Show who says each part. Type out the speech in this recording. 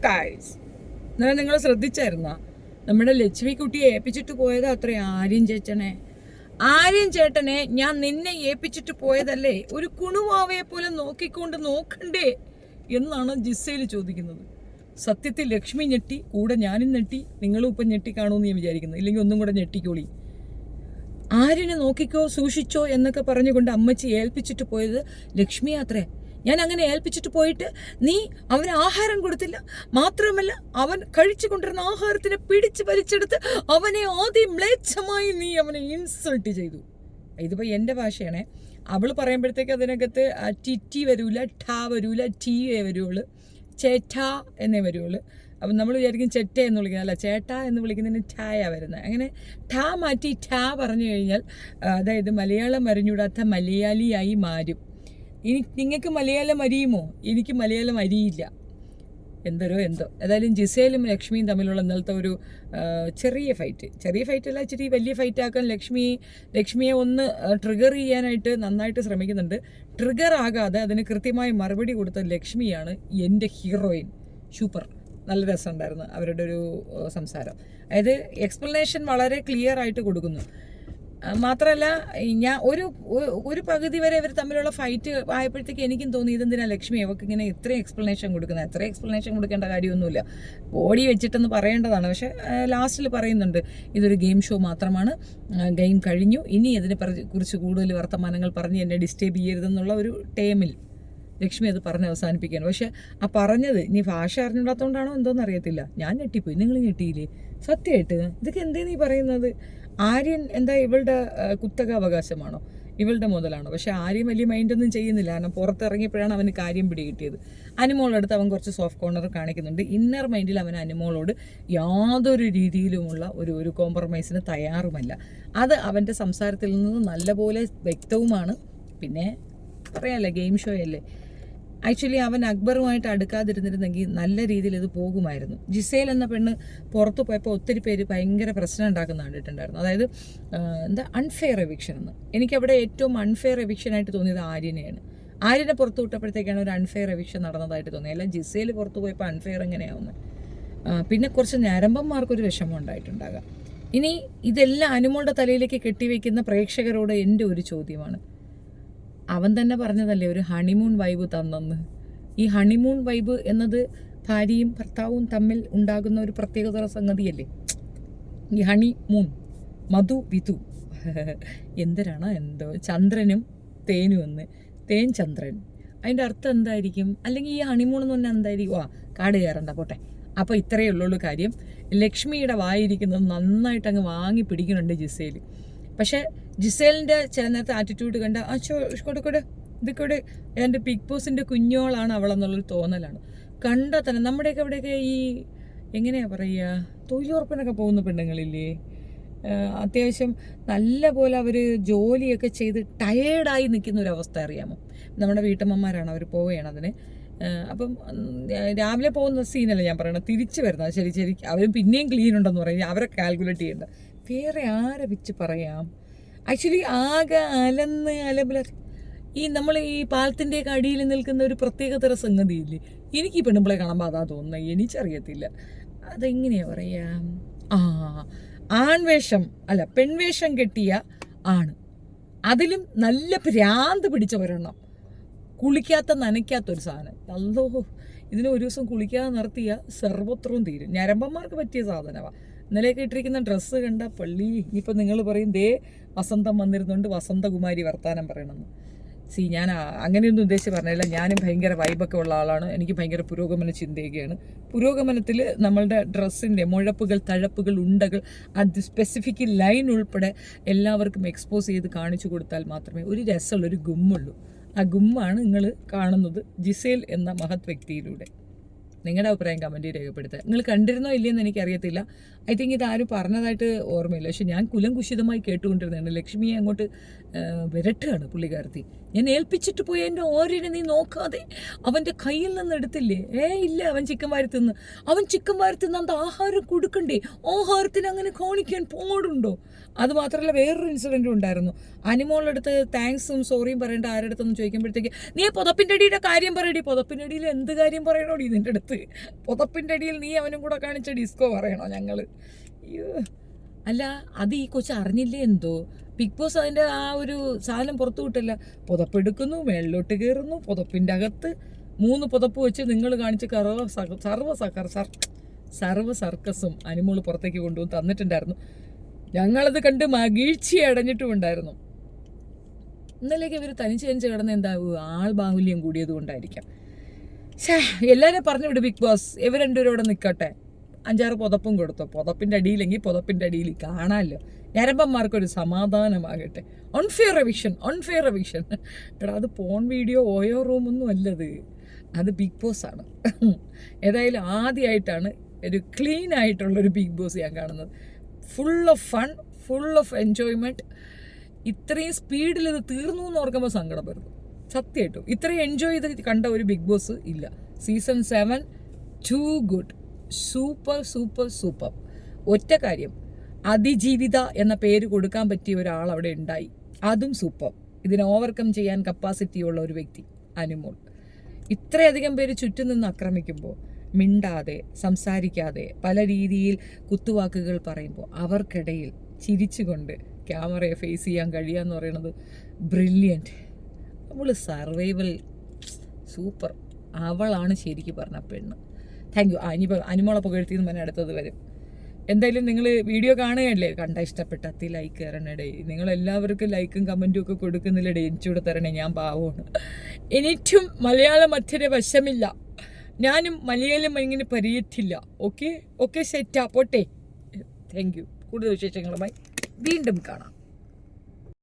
Speaker 1: Guys, എന്നാൽ നിങ്ങൾ ശ്രദ്ധിച്ചായിരുന്ന നമ്മുടെ ലക്ഷ്മി കുട്ടിയെ ഏൽപ്പിച്ചിട്ട് പോയത് അത്രേ ആര്യൻ ചേട്ടനെ ഞാൻ നിന്നെ ഏൽപ്പിച്ചിട്ട് പോയതല്ലേ, ഒരു കുണുവാവയെ പോലെ നോക്കിക്കൊണ്ട് നോക്കണ്ടേ എന്നാണ് ജിസേൽ ചോദിക്കുന്നത്. സത്യത്തിൽ ലക്ഷ്മി ഞെട്ടി, കൂടെ ഞാനും ഞെട്ടി, നിങ്ങളും ഇപ്പം ഞെട്ടിക്കാണോന്ന് ഞാൻ വിചാരിക്കുന്നു. ഇല്ലെങ്കിൽ ഒന്നും കൂടെ ഞെട്ടിക്കോളി. ആര്യനെ നോക്കിക്കോ, സൂക്ഷിച്ചോ എന്നൊക്കെ പറഞ്ഞുകൊണ്ട് അമ്മച്ചി ഏൽപ്പിച്ചിട്ട് പോയത് ലക്ഷ്മി അത്രേ. ഞാൻ അങ്ങനെ ഏൽപ്പിച്ചിട്ട് പോയിട്ട് നീ അവന് ആഹാരം കൊടുത്തില്ല, മാത്രമല്ല അവൻ കഴിച്ചു കൊണ്ടിരുന്ന ആഹാരത്തിനെ പിടിച്ച് വലിച്ചെടുത്ത് അവനെ മ്ലേച്ഛമായി നീ അവനെ ഇൻസൾട്ട് ചെയ്തു. ഇതിപ്പോൾ എൻ്റെ ഭാഷയാണേ. അവൾ പറയുമ്പോഴത്തേക്ക് അതിനകത്ത് ടി വരൂല, ഠ വരൂല, ടി വരുള്ളൂ, ചേട്ട എന്നേ വരുള്ളൂ. അപ്പം നമ്മൾ വിചാരിക്കും ചെറ്റ എന്ന് വിളിക്കുന്നത്, അല്ല ചേട്ട എന്ന് വിളിക്കുന്നതിന് ഠായ വരുന്നത്. അങ്ങനെ ഠ മാറ്റി ഠ പറഞ്ഞു കഴിഞ്ഞാൽ അതായത് മലയാളം അറിഞ്ഞൂടാത്ത മലയാളിയായി മാറും. ഇനി നിങ്ങൾക്ക് മലയാളം അറിയുമോ? എനിക്ക് മലയാളം അറിയില്ല. എന്തോ ഏതായാലും ജിസേലും ലക്ഷ്മിയും തമ്മിലുള്ള ഇന്നലത്തെ ഒരു ചെറിയ ഫൈറ്റ് അല്ല, ഇച്ചിരി വലിയ ഫൈറ്റ് ആക്കാൻ ലക്ഷ്മിയെ ഒന്ന് ട്രിഗർ ചെയ്യാനായിട്ട് നന്നായിട്ട് ശ്രമിക്കുന്നുണ്ട്. ട്രിഗർ ആകാതെ അതിന് കൃത്യമായി മറുപടി കൊടുത്ത ലക്ഷ്മിയാണ് എൻ്റെ ഹീറോയിൻ. സൂപ്പർ, നല്ല രസമുണ്ടായിരുന്നു അവരുടെ ഒരു സംസാരം. അതായത് എക്സ്പ്ലനേഷൻ വളരെ ക്ലിയർ ആയിട്ട് കൊടുക്കുന്നു. മാത്രമല്ല, ഞാൻ ഒരു പകുതി വരെ ഇവർ തമ്മിലുള്ള ഫൈറ്റ് ആയപ്പോഴത്തേക്ക് എനിക്കും തോന്നി ഇതെന്തിനാ ലക്ഷ്മി അവർക്ക് ഇങ്ങനെ ഇത്രയും എക്സ്പ്ലനേഷൻ കൊടുക്കുന്നത്. എത്ര എക്സ്പ്ലനേഷൻ കൊടുക്കേണ്ട കാര്യമൊന്നുമില്ല, ബോഡി വെച്ചിട്ടെന്ന് പറയേണ്ടതാണ്. പക്ഷെ ലാസ്റ്റിൽ പറയുന്നുണ്ട് ഇതൊരു ഗെയിം ഷോ മാത്രമാണ്, ഗെയിം കഴിഞ്ഞു, ഇനി അതിനെ കുറിച്ച് കൂടുതൽ വർത്തമാനങ്ങൾ പറഞ്ഞ് എന്നെ ഡിസ്റ്റർബ് ചെയ്യരുതെന്നുള്ള ഒരു ടേമിൽ ലക്ഷ്മി അത് പറഞ്ഞ് അവസാനിപ്പിക്കുകയാണ്. പക്ഷെ ആ പറഞ്ഞത് ഇനി ഭാഷ അറിഞ്ഞിടാത്തതുകൊണ്ടാണോ എന്തോന്ന് അറിയത്തില്ല, ഞാൻ ഞെട്ടിപ്പോയി. നിങ്ങൾ ഞെട്ടിയില്ലേ? സത്യമായിട്ട് ഇതൊക്കെ എന്തേ നീ പറയുന്നത്? ആര്യൻ എന്താ ഇവളുടെ കുത്തകാവകാശമാണോ, ഇവളുടെ മുതലാണോ? പക്ഷെ ആര്യൻ വലിയ മൈൻഡൊന്നും ചെയ്യുന്നില്ല. കാരണം പുറത്തിറങ്ങിയപ്പോഴാണ് അവന് കാര്യം പിടികിട്ടിയത്. അനുമോളടുത്ത് അവൻ കുറച്ച് സോഫ്റ്റ് കോർണർ കാണിക്കുന്നുണ്ട്. ഇന്നർ മൈൻഡിൽ അവൻ അനുമോളോട് യാതൊരു രീതിയിലുമുള്ള ഒരു കോംപ്രമൈസിന് തയ്യാറുമല്ല. അത് അവൻ്റെ സംസാരത്തിൽ നിന്ന് നല്ലപോലെ വ്യക്തവുമാണ്. പിന്നെ പറയാമല്ലേ, ഗെയിം ഷോ അല്ലേ. ആക്ച്വലി അവൻ അക്ബറുമായിട്ട് അടുക്കാതിരുന്നിരുന്നെങ്കിൽ നല്ല രീതിയിൽ ഇത് പോകുമായിരുന്നു. ജിസേൽ എന്ന പെണ്ണ് പുറത്തു പോയപ്പോൾ ഒത്തിരി പേര് ഭയങ്കര പ്രശ്നം ഉണ്ടാക്കുന്ന കണ്ടിട്ടുണ്ടായിരുന്നു. അതായത് അൺഫെയർ എവിക്ഷൻ എന്ന്. എനിക്കവിടെ ഏറ്റവും അൺഫെയർ എവിക്ഷനായിട്ട് തോന്നിയത് ആര്യനെയാണ്. ആര്യനെ പുറത്തു വിട്ടപ്പോഴത്തേക്കാണ് ഒരു അൺഫെയർ എവിക്ഷൻ നടന്നതായിട്ട് തോന്നിയത്. അല്ല ജിസേൽ പുറത്തു പോയപ്പോൾ അൺഫെയർ എങ്ങനെയാവുന്നത്? പിന്നെ കുറച്ച് ഞരമ്പന്മാർക്കൊരു വിഷമം ഉണ്ടായിട്ടുണ്ടാകാം. ഇനി ഇതെല്ലാം അനുമോളുടെ തലയിലേക്ക് കെട്ടിവെക്കുന്ന പ്രേക്ഷകരോട് എൻ്റെ ഒരു ചോദ്യമാണ്. അവൻ തന്നെ പറഞ്ഞതല്ലേ ഒരു ഹണിമൂൺ വൈബ് തന്നെന്ന്. ഈ ഹണിമൂൺ വൈബ് എന്നത് ഭാര്യയും ഭർത്താവും തമ്മിൽ ഉണ്ടാകുന്ന ഒരു പ്രത്യേകതര സംഗതിയല്ലേ ഈ ഹണിമൂൺ. മധു വിധു എന്തരാണ് എന്തോ ചന്ദ്രനും തേനും എന്ന്, തേൻ ചന്ദ്രൻ, അതിൻ്റെ അർത്ഥം എന്തായിരിക്കും? അല്ലെങ്കിൽ ഈ ഹണിമൂൺ എന്ന് പറഞ്ഞാൽ എന്തായിരിക്കും? കാട് കയറണ്ട പോട്ടെ. അപ്പോൾ ഇത്രയേ ഉള്ളൂ കാര്യം. ലക്ഷ്മിയുടെ വായിരിക്കുന്നത് നന്നായിട്ട് അങ്ങ് വാങ്ങി പിടിക്കുന്നുണ്ട് ജിസേൽ. പക്ഷേ ജിസേലിൻ്റെ ചില നേരത്തെ ആറ്റിറ്റ്യൂഡ് കണ്ട കൊടുക്കൂടെ ഇതൊക്കെ എൻ്റെ ബിഗ് ബോസിൻ്റെ കുഞ്ഞോളാണ് അവളെന്നുള്ളൊരു തോന്നലാണ്. കണ്ടാൽ തന്നെ നമ്മുടെയൊക്കെ അവിടെയൊക്കെ ഈ എങ്ങനെയാണ് പറയുക, തൊഴിലുറപ്പിനൊക്കെ പോകുന്ന പെണ്ണുങ്ങളില്ലേ, അത്യാവശ്യം നല്ല പോലെ അവർ ജോലിയൊക്കെ ചെയ്ത് ടയേർഡായി നിൽക്കുന്ന ഒരു അവസ്ഥ അറിയാമോ? നമ്മുടെ വീട്ടമ്മമാരാണ്, അവർ പോവുകയാണ് അതിന്. അപ്പം രാവിലെ പോകുന്ന സീനല്ല ഞാൻ പറയണത്, തിരിച്ചു വരുന്നത്. ശരി അവരും പിന്നെയും ക്ലീൻ ഉണ്ടെന്ന് പറയും. അവരെ കാൽക്കുലേറ്റ് ചെയ്യേണ്ട. വേറെ ആരെ വെച്ച് പറയാം? ആക്ച്വലി ആകെ അലമ്പല ഈ നമ്മൾ ഈ പാലത്തിൻ്റെയൊക്കെ അടിയിൽ നിൽക്കുന്ന ഒരു പ്രത്യേകതര സംഗതിയില്ലേ, എനിക്ക് ഈ പെണ്ണുമ്പിളെ കാണുമ്പോൾ അതാ തോന്നുന്നത്. എനിക്കറിയത്തില്ല അതെങ്ങനെയാ പറയാ. ആൺവേഷം അല്ല പെൺവേഷം കെട്ടിയ ആണ്, അതിലും നല്ല ഭ്രാന്ത് പിടിച്ച ഒരെണ്ണം, കുളിക്കാത്ത നനയ്ക്കാത്തൊരു സാധനം. അല്ലോ, ഇതിന് ഒരു ദിവസം കുളിക്കാതെ നിർത്തിയ സർവത്രവും തീരും. ഞരമ്പന്മാർക്ക് പറ്റിയ സാധനമാണ്. ഇന്നലെയൊക്കെ ഇട്ടിരിക്കുന്ന ഡ്രസ്സ് കണ്ട പള്ളി. ഇനിയിപ്പോൾ നിങ്ങൾ പറയും ദേ വസന്തം വന്നിരുന്നുകൊണ്ട് വസന്തകുമാരി വർത്താനം പറയണമെന്ന്. ഞാൻ അങ്ങനെയൊന്നും ഉദ്ദേശിച്ച് പറഞ്ഞില്ല. ഞാനും ഭയങ്കര വൈബൊക്കെ ഉള്ള ആളാണ്. എനിക്ക് ഭയങ്കര പുരോഗമന ചിന്തയൊക്കെയാണ്. പുരോഗമനത്തിൽ നമ്മളുടെ ഡ്രസ്സിൻ്റെ മുഴപ്പുകൾ, തഴപ്പുകൾ, ഉണ്ടകൾ, അത് സ്പെസിഫിക് ലൈൻ ഉൾപ്പെടെ എല്ലാവർക്കും എക്സ്പോസ് ചെയ്ത് കാണിച്ചു കൊടുത്താൽ മാത്രമേ ഒരു രസമുള്ളൊരു ഗുമ്മുള്ളൂ. ആ ഗുമ്മാണ് നിങ്ങൾ കാണുന്നത് ജിസേൽ എന്ന മഹത് വ്യക്തിയിലൂടെ. നിങ്ങളുടെ അഭിപ്രായം കമൻറ്റിൽ രേഖപ്പെടുത്തുക. നിങ്ങൾ കണ്ടിരുന്നോ ഇല്ലയെന്ന് എനിക്കറിയത്തില്ല. ഐ തിങ്ക് ഇതാരും പറഞ്ഞതായിട്ട് ഓർമ്മയില്ല. പക്ഷെ ഞാൻ കുലംകുശിതമായി കേട്ടുകൊണ്ടിരുന്നതാണ്. ലക്ഷ്മിയെ അങ്ങോട്ട് വിരട്ടുകയാണ് പുള്ളിക്കാരത്തി. ഞാൻ ഏൽപ്പിച്ചിട്ട് പോയി എൻ്റെ ഓരിനെ നീ നോക്കാതെ അവൻ്റെ കയ്യിൽ നിന്ന് എടുത്തില്ലേ? ഇല്ല, അവൻ ചിക്കൻ വാരി തിന്ന് അത് ആഹാരം കൊടുക്കണ്ടേ? ആഹാരത്തിന് അങ്ങനെ കാണിക്കാൻ പാടുണ്ടോ? അതുമാത്രമല്ല വേറൊരു ഇൻസിഡൻറ്റും ഉണ്ടായിരുന്നു. അനുമോളടുത്ത് താങ്ക്സും സോറിയും പറയേണ്ട ആരുടെ അടുത്തെന്ന് ചോദിക്കുമ്പോഴത്തേക്ക് നീ പുതപ്പിൻ്റെ അടിയുടെ കാര്യം പറയടി. പുതപ്പിൻ്റെ അടിയിൽ എന്ത് കാര്യം പറയണോടി നിൻ്റെ അടുത്ത്? പുതപ്പ്, പുതപ്പിൻ്റെ അടിയിൽ നീ അവനും കൂടെ കാണിച്ച ഡിസ്കോ പറയണോ ഞങ്ങൾ? അയ്യോ. അല്ല, അത് ഈ കൊച്ചു അറിഞ്ഞില്ലേ എന്തോ? ബിഗ് ബോസ് അതിൻ്റെ ആ ഒരു സാധനം പുറത്തു വിട്ടല്ല. പുതപ്പെടുക്കുന്നു, മേളിലോട്ട് കയറുന്നു, പുതപ്പിൻ്റെ അകത്ത് 3 പുതപ്പ് വെച്ച് നിങ്ങൾ കാണിച്ച് സർവ്വ സർക്കസും അനിമോള് പുറത്തേക്ക് കൊണ്ടുവന്ന് തന്നിട്ടുണ്ടായിരുന്നു. ഞങ്ങളത് കണ്ട് മകിഴ്ചി അടഞ്ഞിട്ടുമുണ്ടായിരുന്നു. ഇന്നലേക്ക് ഇവർ തനിച്ച് കിടന്ന് എന്താവും? ആൾ ബാഹുല്യം കൂടിയത് കൊണ്ടായിരിക്കാം. എല്ലാവരും പറഞ്ഞു വിട് ബിഗ് ബോസ്, ഇവർ രണ്ടുപേരും ഇവിടെ നിൽക്കട്ടെ. 5-6 പുതപ്പും കൊടുത്തോ. പുതപ്പിൻ്റെ അടിയിലെങ്കിൽ പുതപ്പിൻ്റെ അടിയിൽ കാണാമല്ലോ. ഞരമ്പന്മാർക്കൊരു സമാധാനമാകട്ടെ. Unfair eviction. എടാ, അത് പോൺ വീഡിയോ ഓയോ റൂമൊന്നും അല്ലത്, അത് ബിഗ് ബോസ് ആണ്. ഏതായാലും ആദ്യമായിട്ടാണ് ഒരു ക്ലീൻ ആയിട്ടുള്ളൊരു ബിഗ് ബോസ് ഞാൻ കാണുന്നത്. Full of fun, full of enjoyment. ഇത്രയും സ്പീഡിൽ ഇത് തീർന്നു എന്ന് ഓർക്കുമ്പോൾ സങ്കടം വരുന്നു സത്യമായിട്ടും. ഇത്രയും എൻജോയ് ചെയ്ത് കണ്ട ഒരു ബിഗ് ബോസ് ഇല്ല. Season 7 too good, super. ഒറ്റ കാര്യം, അതിജീവിത എന്ന പേര് കൊടുക്കാൻ പറ്റിയ ഒരാൾ അവിടെ ഉണ്ടായി, അതും സൂപ്പർ. ഇതിനെ ഓവർകം ചെയ്യാൻ കപ്പാസിറ്റി ഉള്ള ഒരു വ്യക്തി അനിമോൾ. ഇത്രയധികം പേര് ചുറ്റും നിന്ന് ആക്രമിക്കുമ്പോൾ മിണ്ടാതെ സംസാരിക്കാതെ പല രീതിയിൽ കുത്തുവാക്കുകൾ പറയുമ്പോൾ അവർക്കിടയിൽ ചിരിച്ചുകൊണ്ട് ക്യാമറയെ ഫേസ് ചെയ്യാൻ കഴിയുക എന്ന് പറയുന്നത് ബ്രില്യൻറ്റ്. അവൾ സർവൈവൽ സൂപ്പർ. അവളാണ് ശരിക്കും പറഞ്ഞ പെണ്ണ്. Thank you. ഇനിയിപ്പോൾ അനിമോളെ പുകഴ്ത്തിയെന്ന് പറഞ്ഞാൽ അടുത്തത് വരും. എന്തായാലും നിങ്ങൾ വീഡിയോ കാണുകയല്ലേ, കണ്ട ഇഷ്ടപ്പെട്ട ലൈക്ക് തരണേ. നിങ്ങളെല്ലാവർക്കും ലൈക്കും കമൻറ്റും ഒക്കെ കൊടുക്കുന്നില്ലടേ, എനിച്ചൂടെ തരണേ. ഞാൻ പാവമാണ്. എനിക്കും മലയാളം അത്ര വശമില്ല, ഞാനും മലയാളം ഇങ്ങനെ പരിയറ്റില്ല. ഓക്കെ സെറ്റാ, പോട്ടെ. Thank you. കൂടുതൽ വിശേഷങ്ങളുമായി വീണ്ടും കാണാം.